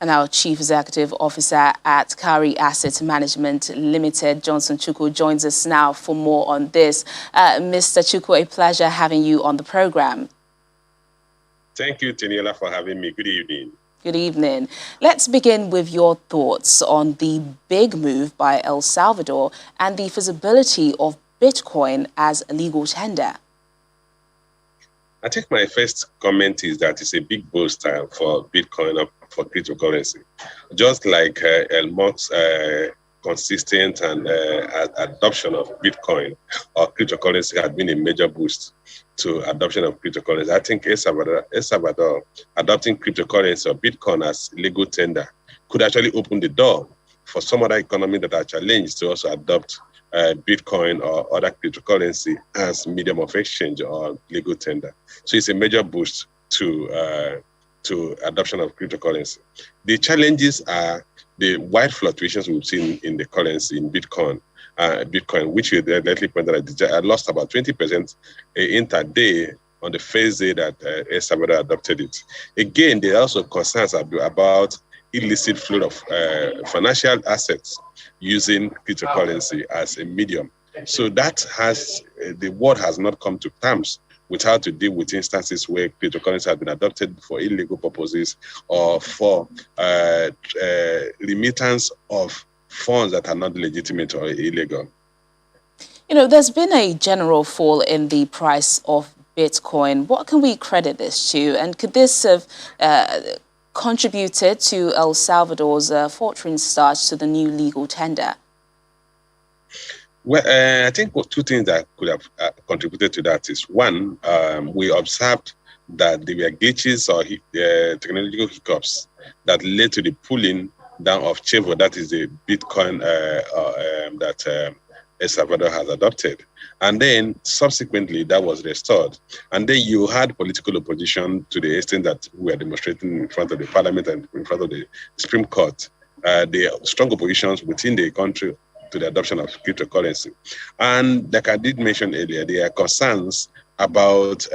And our Chief Executive Officer at Kari Asset Management Limited, Johnson Chukwu, joins us now for more on this. Mr. Chukwu, a pleasure having you on the program. Thank you, Teniela, for having me. Good evening. Good evening. Let's begin with your thoughts on the big move by El Salvador and the feasibility of Bitcoin as a legal tender. I think my first comment is that it's a big boost for Bitcoin or for cryptocurrency. Just like Elon Musk's consistent and adoption of Bitcoin or cryptocurrency had been a major boost to adoption of cryptocurrency. I think El Salvador adopting cryptocurrency or Bitcoin as legal tender could actually open the door for some other economy that are challenged to also adopt Bitcoin or other cryptocurrency as medium of exchange or legal tender. So it's a major boost to adoption of cryptocurrency. The challenges are the wide fluctuations we've seen in the currency in Bitcoin, which you rightly pointed out, lost about 20% intraday on the first day that El Salvador adopted it. Again, there are also concerns about illicit flow of financial assets using cryptocurrency as a medium. So that the world has not come to terms with how to deal with instances where cryptocurrency has been adopted for illegal purposes or for remittance of funds that are not legitimate or illegal. You know, there's been a general fall in the price of Bitcoin. What can we credit this to? And could this have contributed to El Salvador's faltering start to the new legal tender? Well, I think two things that could have contributed to that is one, we observed that there were glitches or technological hiccups that led to the pulling down of Chevo, that is the Bitcoin that El Salvador has adopted. And then subsequently that was restored. And then you had political opposition to the extent that we are demonstrating in front of the parliament and in front of the Supreme Court. The strong oppositions within the country to the adoption of cryptocurrency. And like I did mention earlier, there are concerns about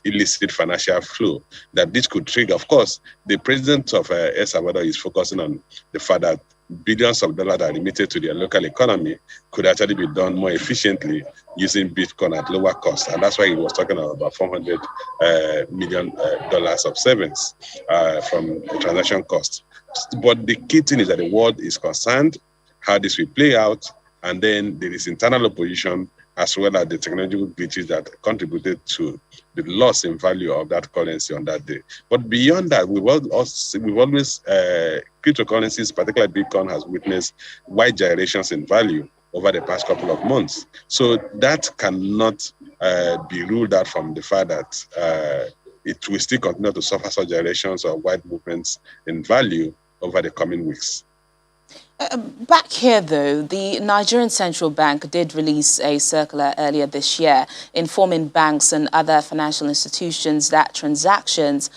illicit financial flow that this could trigger. Of course, the president of El Salvador is focusing on the fact that billions of dollars that are remitted to their local economy could actually be done more efficiently using Bitcoin at lower cost. And that's why he was talking about $400 million of savings from the transaction cost. But the key thing is that the world is concerned how this will play out, and then there is internal opposition as well as the technological glitches that contributed to the loss in value of that currency on that day. But beyond that, we've always cryptocurrencies, particularly Bitcoin, has witnessed wide gyrations in value over the past couple of months. So that cannot be ruled out from the fact that it will still continue to suffer such gyrations or wide movements in value over the coming weeks. Back here, though, the Nigerian Central Bank did release a circular earlier this year informing banks and other financial institutions that transactions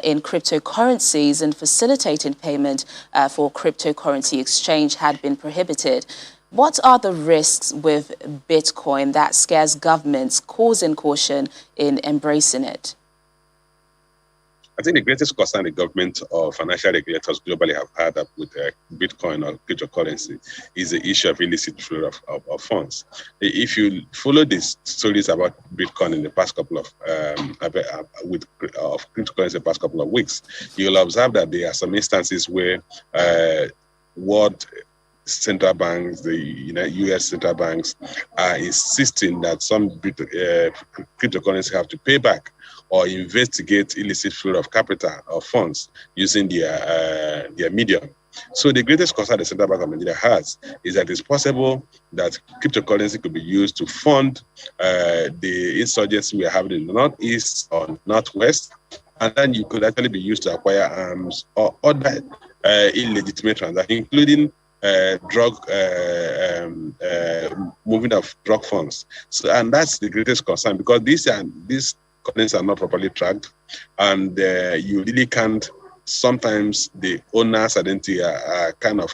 in cryptocurrencies and facilitating payment for cryptocurrency exchange had been prohibited. What are the risks with Bitcoin that scares governments, causing caution in embracing it? I think the greatest concern the government or financial regulators globally have had with Bitcoin or cryptocurrency is the issue of illicit flow of funds. If you follow these stories about Bitcoin in the past couple of cryptocurrency the past couple of weeks, you'll observe that there are some instances where world central banks, the U.S. central banks, are insisting that some cryptocurrency have to pay back or investigate illicit flow of capital or funds using their medium. So the greatest concern the Central Bank of Nigeria has is that it's possible that cryptocurrency could be used to fund the insurgency we are having in the Northeast or Northwest, and then you could actually be used to acquire arms or other illegitimate transactions, including moving of drug funds. So, and that's the greatest concern, because these currencies are not properly tracked, and you really can't. Sometimes the owner's identity are kind of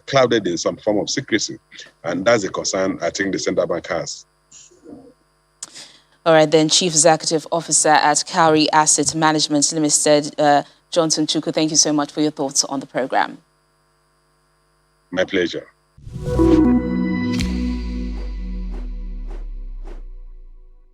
clouded in some form of secrecy, and that's a concern I think the central bank has. All right, then, Chief Executive Officer at Kari Asset Management Limited, Johnson Chukwu, thank you so much for your thoughts on the program. My pleasure.